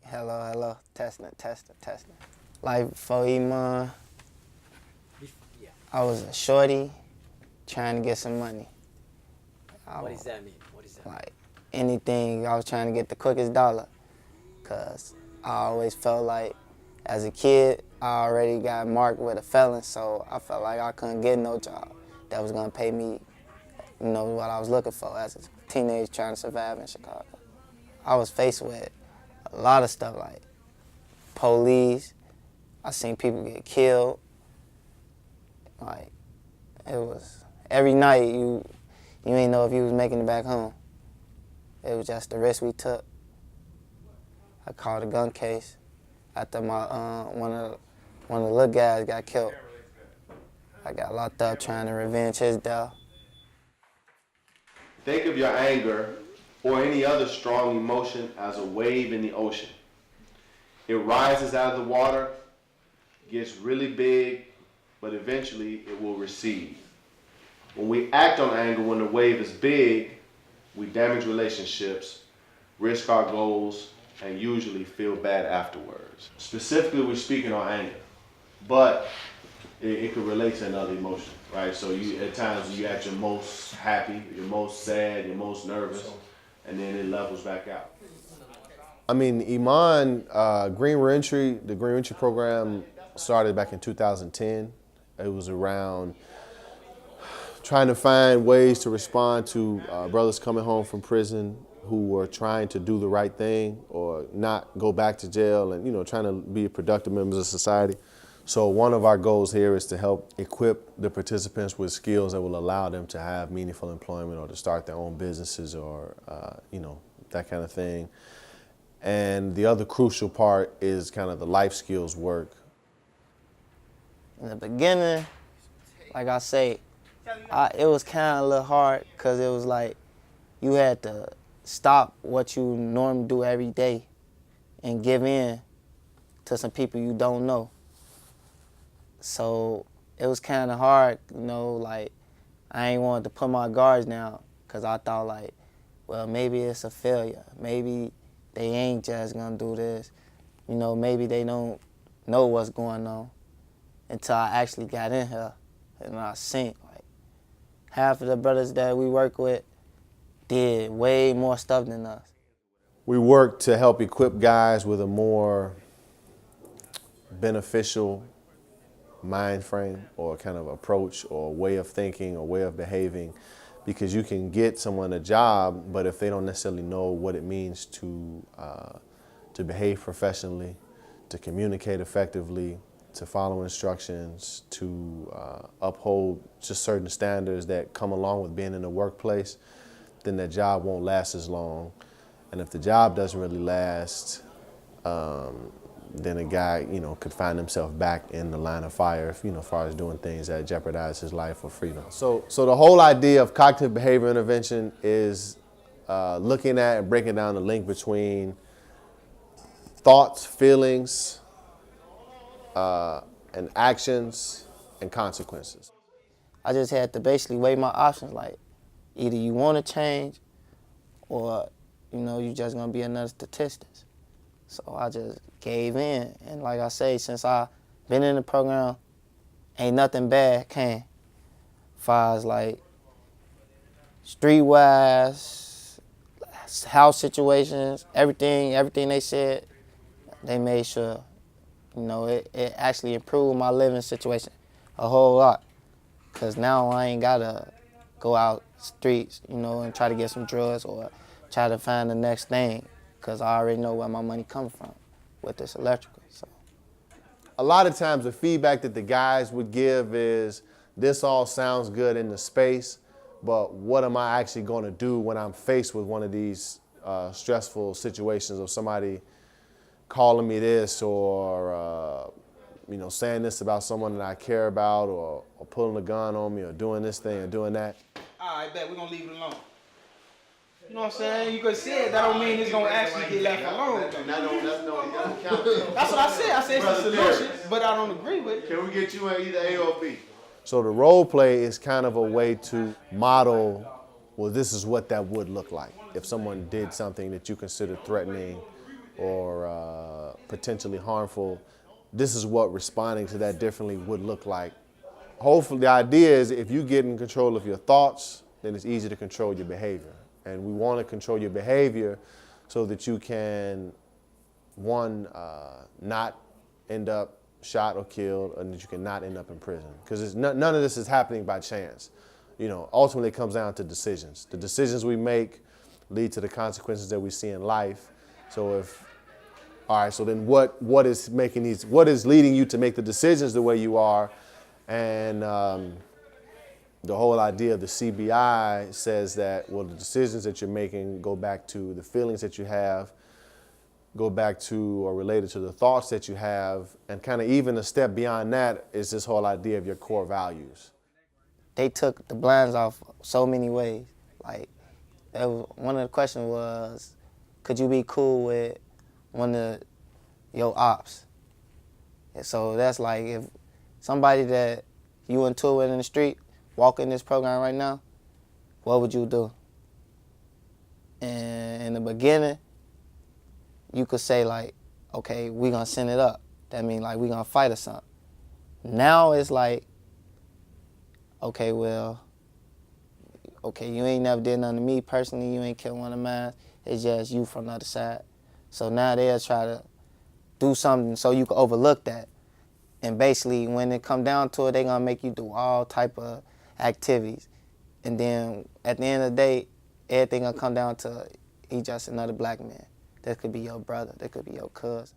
Hello, hello. Testing. Like before Iman, I was a shorty trying to get some money. What does that mean? Like anything, I was trying to get the quickest dollar. Cause I always felt like as a kid, I already got marked with a felon, so I felt like I couldn't get no job that was gonna pay me, what I was looking for as a teenager trying to survive in Chicago. I was faced with a lot of stuff like police. I seen people get killed. Like, it was, every night you ain't know if you was making it back home. It was just the risk we took. I called a gun case after one of the little guys got killed. I got locked up trying to revenge his death. Think of your anger or any other strong emotion as a wave in the ocean. It rises out of the water, gets really big, but eventually it will recede. When we act on anger when the wave is big, we damage relationships, risk our goals, and usually feel bad afterwards. Specifically, we're speaking on anger, but it could relate to another emotion, right? So at times you at your most happy, your most sad, your most nervous, and then it levels back out. I mean, Iman, Green ReEntry, the Green ReEntry program started back in 2010. It was around trying to find ways to respond to brothers coming home from prison who were trying to do the right thing or not go back to jail and, trying to be productive members of society. So one of our goals here is to help equip the participants with skills that will allow them to have meaningful employment or to start their own businesses or, that kind of thing. And the other crucial part is kind of the life skills work. In the beginning, like I say, it was kind of a little hard because it was like you had to stop what you normally do every day and give in to some people you don't know. So it was kind of hard, like I ain't wanted to put my guards down because I thought like, well, maybe it's a failure. Maybe they ain't just gonna do this. Maybe they don't know what's going on until I actually got in here and I seen like half of the brothers that we work with did way more stuff than us. We work to help equip guys with a more beneficial mind frame or kind of approach or way of thinking or way of behaving, because you can get someone a job, but if they don't necessarily know what it means to behave professionally, to communicate effectively, to follow instructions, to uphold just certain standards that come along with being in the workplace, then that job won't last as long. And if the job doesn't really last, then a guy, could find himself back in the line of fire, as far as doing things that jeopardize his life or freedom. So the whole idea of cognitive behavior intervention is looking at and breaking down the link between thoughts, feelings, and actions and consequences. I just had to basically weigh my options, like either you want to change or, you just going to be another statistic. So I just gave in. And like I say, since I've been in the program, ain't nothing bad came. As far as like streetwise, house situations, everything they said, they made sure, it actually improved my living situation a whole lot. Because now I ain't got to go out streets, and try to get some drugs or try to find the next thing, because I already know where my money comes from with this electrical. So a lot of times the feedback that the guys would give is, this all sounds good in the space, but what am I actually going to do when I'm faced with one of these stressful situations of somebody calling me this or saying this about someone that I care about or pulling a gun on me or doing this thing or doing that. All right, bet we're going to leave it alone. You know what I'm saying? You could say it, that don't mean it's going to actually get left alone. That's what I said. I said it's a solution, but I don't agree with it. Can we get you in either A or B? So the role play is kind of a way to model, well, this is what that would look like if someone did something that you consider threatening or potentially harmful, this is what responding to that differently would look like. Hopefully, the idea is if you get in control of your thoughts, then it's easy to control your behavior. And we want to control your behavior so that you can, one, not end up shot or killed, and that you can not end up in prison. Because none of this is happening by chance. You know, ultimately it comes down to decisions. The decisions we make lead to the consequences that we see in life. So all right, so then what is leading you to make the decisions the way you are? And the whole idea of the CBI says that, well, the decisions that you're making go back to the feelings that you have, go back to or related to the thoughts that you have, and kind of even a step beyond that is this whole idea of your core values. They took the blinds off so many ways. Like, one of the questions was, could you be cool with one of your ops? And so that's like, if somebody that you into with in the street walk in this program right now, what would you do? And in the beginning, you could say like, okay, we gonna send it up. That means like we gonna fight or something. Now it's like, okay, well, okay, you ain't never did nothing to me personally, you ain't killed one of mine, it's just you from the other side. So now they'll try to do something so you can overlook that. And basically, when it come down to it, they gonna make you do all type of activities. And then at the end of the day, everything gonna come down to he just another black man. That could be your brother, that could be your cousin.